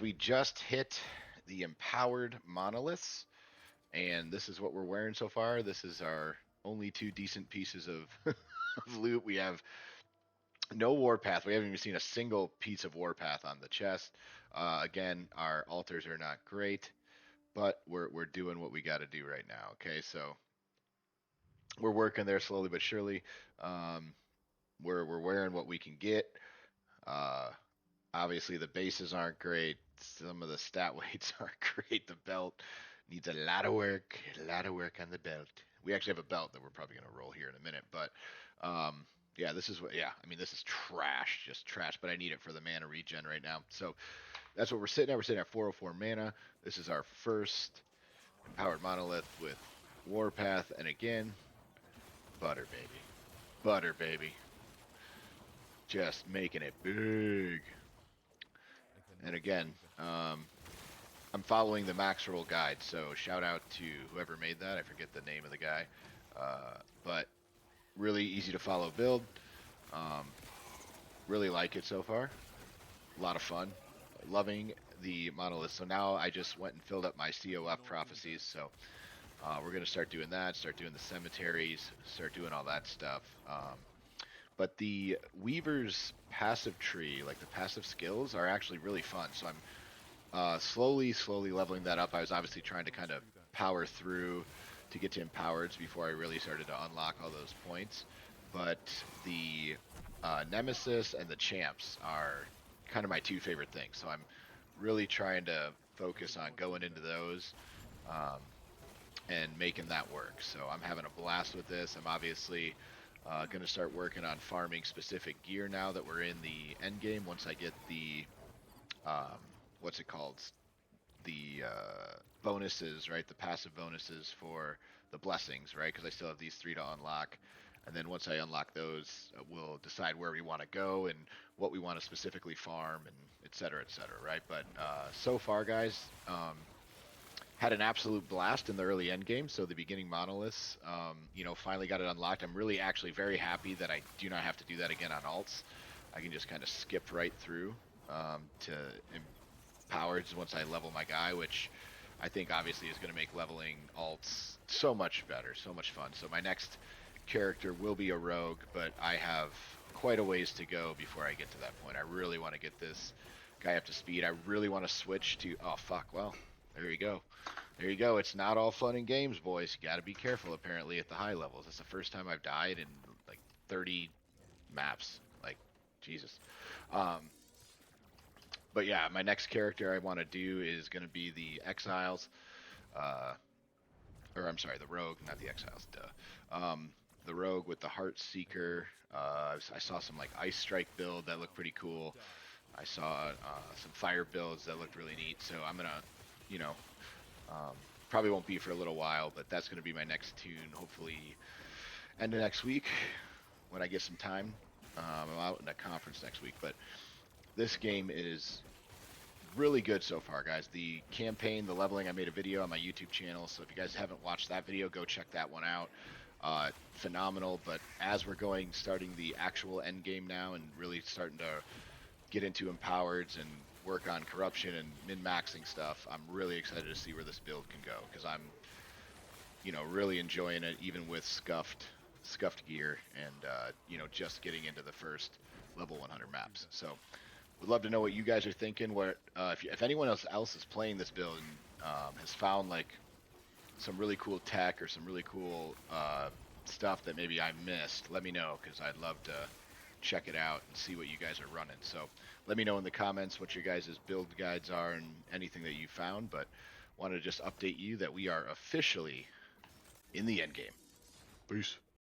We just hit the empowered monoliths, and this is what we're wearing so far. This is our only two decent pieces of, of loot. We have no warpath. We haven't even seen a single piece of warpath on the chest. Again, our altars are not great, but we're doing what we got to do right now. Okay, so we're working there slowly but surely. Um, we're wearing what we can get. Uh, Obviously, the bases aren't great. Some of the stat weights aren't great. The belt needs a lot of work on the belt. We actually have a belt that we're probably going to roll here in a minute, but yeah, this is what. Yeah, I mean, this is trash, just trash. But I need it for the mana regen right now. So that's what we're sitting at. We're sitting at 404 mana. This is our first empowered monolith with Warpath, and again, butter baby, butter baby, just making it big. And again, I'm following the max roll guide, so shout out to whoever made that. I forget the name of the guy, but really easy to follow build. Um, really like it so far. A lot of fun. Loving the monolith. So now I just went and filled up my COF prophecies. So we're gonna start doing that. Start doing the cemeteries. Start doing all that stuff. But the Weaver's passive tree, like the passive skills, are actually really fun. So I'm slowly leveling that up. I was obviously trying to kind of power through to get to empowereds before I really started to unlock all those points. But the Nemesis and the Champs are kind of my two favorite things. So I'm really trying to focus on going into those um, and making that work. So I'm having a blast with this. I'm obviously going to start working on farming specific gear now that we're in the end game. Once I get the um, what's it called? The bonuses, right? The passive bonuses for the blessings, right? Because I still have these three to unlock. And then once I unlock those, we'll decide where we want to go and what we want to specifically farm and et cetera, right? But so far, guys, had an absolute blast in the early end game. So the beginning monoliths, finally got it unlocked. I'm really actually very happy that I do not have to do that again on alts. I can just kind of skip right through to powers once I level my guy, which I think obviously is going to make leveling alts so much better, so much fun. So my next character will be a rogue, but I have quite a ways to go before I get to that point. I really want to get this guy up to speed. I really want to switch to, oh fuck, well, there you go. There you go. It's not all fun and games, boys. You got to be careful apparently at the high levels. It's the first time I've died in like 30 maps. Like, Jesus. Um, but yeah, my next character I want to do is going to be the Exiles, uh, or I'm sorry, the Rogue, not the Exiles. Duh. The Rogue with the Heart Seeker. I saw some like Ice Strike build that looked pretty cool. I saw some Fire builds that looked really neat. So I'm gonna, you know, um, probably won't be for a little while, but that's gonna be my next tune. Hopefully, end of next week when I get some time. I'm out in a conference next week, but this game is really good so far, guys. The campaign, the leveling, I made a video on my YouTube channel, so if you guys haven't watched that video, go check that one out. Phenomenal, but as we're starting the actual end game now and really starting to get into empowereds and work on corruption and min-maxing stuff, I'm really excited to see where this build can go, because I'm, really enjoying it, even with scuffed gear and, just getting into the first level 100 maps. So would love to know what you guys are thinking. What if anyone else is playing this build and has found like some really cool tech or some really cool stuff that maybe I missed? Let me know, because I'd love to check it out and see what you guys are running. So let me know in the comments what your guys' build guides are and anything that you found. But wanted to just update you that we are officially in the end game. Peace.